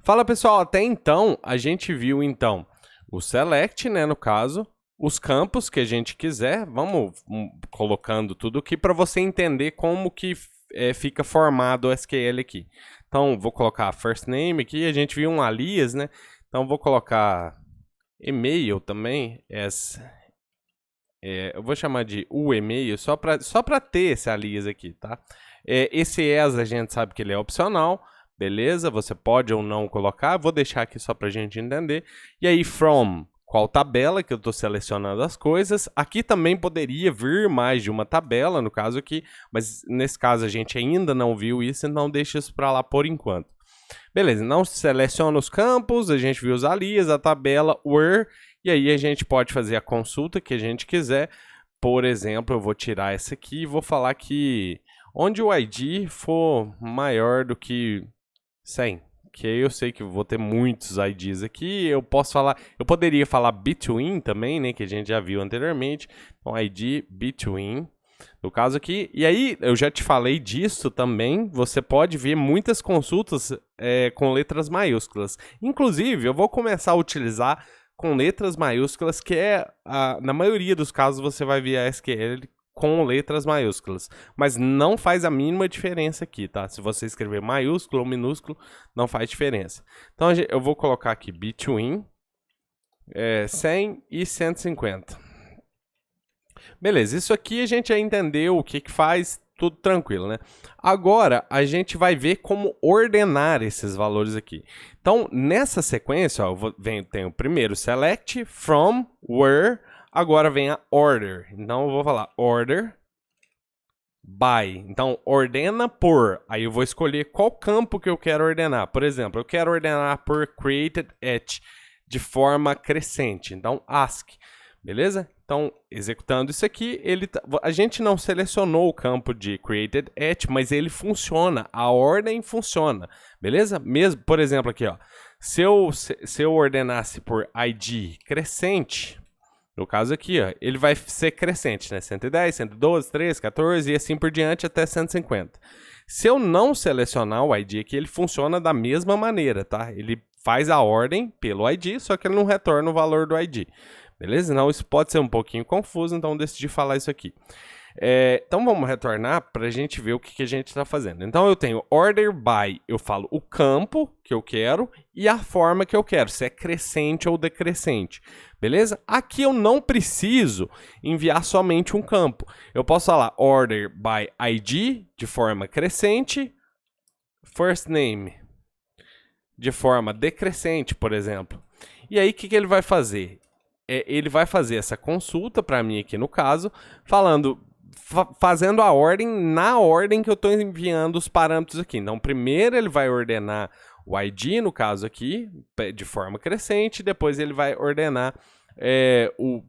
Fala pessoal, até então a gente viu então o select, né, no caso, os campos que a gente quiser, vamos colocando tudo aqui para você entender como que fica formado o SQL aqui. Então vou colocar first name aqui, a gente viu um alias, né, então vou colocar e-mail também, eu vou chamar de o e-mail só para ter esse alias aqui, tá? Esse as a gente sabe que ele é opcional, beleza? Você pode ou não colocar, vou deixar aqui só para a gente entender. E aí, from, qual tabela que eu estou selecionando as coisas. Aqui também poderia vir mais de uma tabela, no caso aqui, mas nesse caso a gente ainda não viu isso, então deixa isso para lá por enquanto. Beleza, não seleciona os campos, a gente viu os alias, a tabela, where, e aí a gente pode fazer a consulta que a gente quiser. Por exemplo, eu vou tirar essa aqui e vou falar que onde o ID for maior do que 100, que aí eu sei que vou ter muitos IDs aqui, eu poderia falar between também, né, que a gente já viu anteriormente, então ID between, no caso aqui, e aí eu já te falei disso também, você pode ver muitas consultas com letras maiúsculas, inclusive eu vou começar a utilizar com letras maiúsculas, que na maioria dos casos você vai ver a SQL com letras maiúsculas, mas não faz a mínima diferença aqui, tá? Se você escrever maiúsculo ou minúsculo, não faz diferença. Então eu vou colocar aqui between 100 e 150. Beleza, isso aqui a gente já entendeu o que faz, tudo tranquilo, né? Agora a gente vai ver como ordenar esses valores aqui. Então, nessa sequência, ó, tem o primeiro select, from, where, agora vem a order. Então, eu vou falar order by. Então, ordena por. Aí eu vou escolher qual campo que eu quero ordenar. Por exemplo, eu quero ordenar por created at, de forma crescente. Então, ask. Beleza? Então, executando isso aqui, a gente não selecionou o campo de created at, mas ele funciona, a ordem funciona, beleza? Mesmo, por exemplo, aqui, ó, se eu ordenasse por ID crescente, no caso aqui, ó, ele vai ser crescente, né? 110, 112, 13, 14 e assim por diante até 150. Se eu não selecionar o ID aqui, ele funciona da mesma maneira, tá? Ele faz a ordem pelo ID, só que ele não retorna o valor do ID. Beleza? Não, isso pode ser um pouquinho confuso, então eu decidi falar isso aqui. Então vamos retornar para a gente ver o que a gente está fazendo. Então eu tenho order by, eu falo o campo que eu quero e a forma que eu quero, se é crescente ou decrescente. Beleza? Aqui eu não preciso enviar somente um campo. Eu posso falar order by ID de forma crescente, first name de forma decrescente, por exemplo. E aí o que ele vai fazer? Ele vai fazer essa consulta para mim aqui no caso, fazendo a ordem na ordem que eu estou enviando os parâmetros aqui. Então, primeiro ele vai ordenar o ID, no caso aqui, de forma crescente, depois ele vai ordenar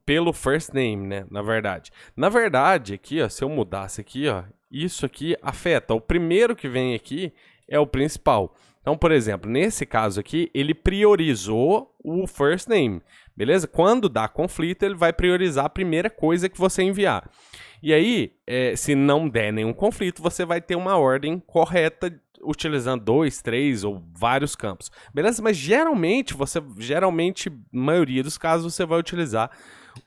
pelo first name, né, na verdade. Na verdade, aqui, ó, se eu mudasse aqui, ó, isso aqui afeta. O primeiro que vem aqui é o principal. Então, por exemplo, nesse caso aqui, ele priorizou o first name, beleza? Quando dá conflito, ele vai priorizar a primeira coisa que você enviar. E aí, se não der nenhum conflito, você vai ter uma ordem correta utilizando 2, 3 ou vários campos, beleza? Mas geralmente, na maioria dos casos, você vai utilizar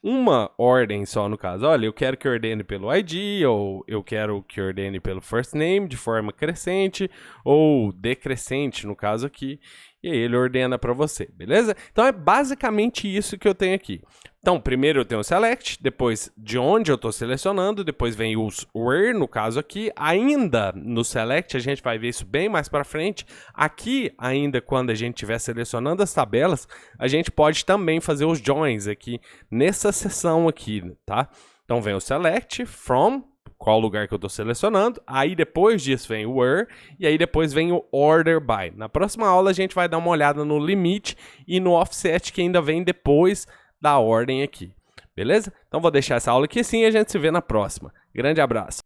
uma ordem só no caso. Olha, eu quero que ordene pelo ID, ou eu quero que ordene pelo first name de forma crescente, ou decrescente no caso aqui, e aí ele ordena para você, beleza? Então é basicamente isso que eu tenho aqui. Então, primeiro eu tenho o select, depois de onde eu estou selecionando, depois vem os where, no caso aqui. Ainda no select, a gente vai ver isso bem mais para frente. Aqui, ainda quando a gente estiver selecionando as tabelas, a gente pode também fazer os joins aqui nessa seção aqui, tá? Então, vem o select, from, qual lugar que eu estou selecionando, aí depois disso vem o where, e aí depois vem o order by. Na próxima aula, a gente vai dar uma olhada no limite e no offset, que ainda vem depois da ordem aqui, beleza? Então vou deixar essa aula aqui assim e a gente se vê na próxima. Grande abraço!